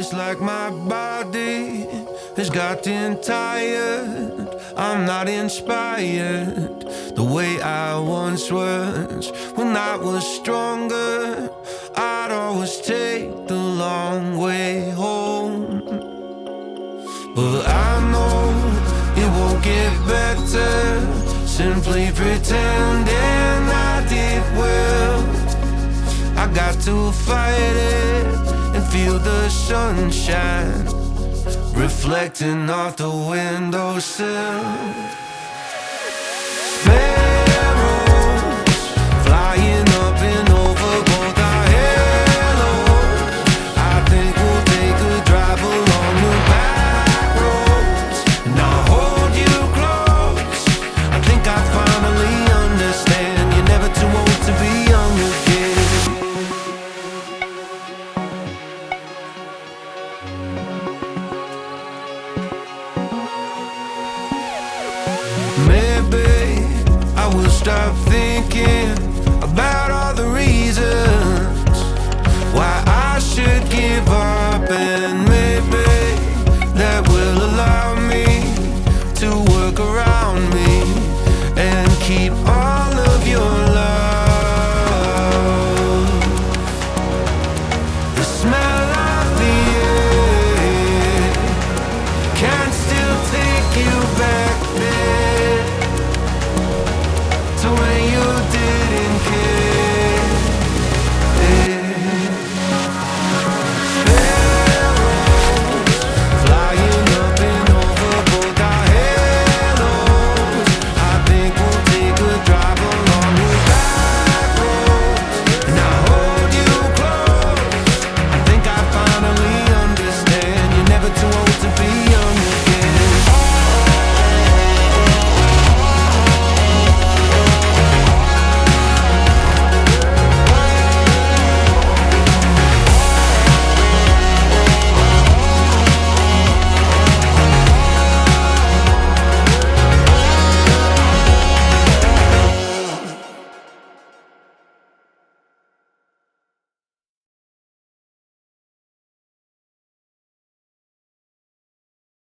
It's like my body has gotten tired. I'm not inspired the way I once was. When I was stronger, I'd always take the long way home. But I know it won't get better simply pretending I did well. I got to fight it and feel the sunshine reflecting off the windowsill. Sparrows flying up and over both our halos. I think we'll take a drive along the back roads, and I'll hold you close. I think I finally understand you're never too old to be young again. Maybe I will stop thinking about all the reasons why I should give up, and maybe that will allow me to work around me and keep all of your love. The smell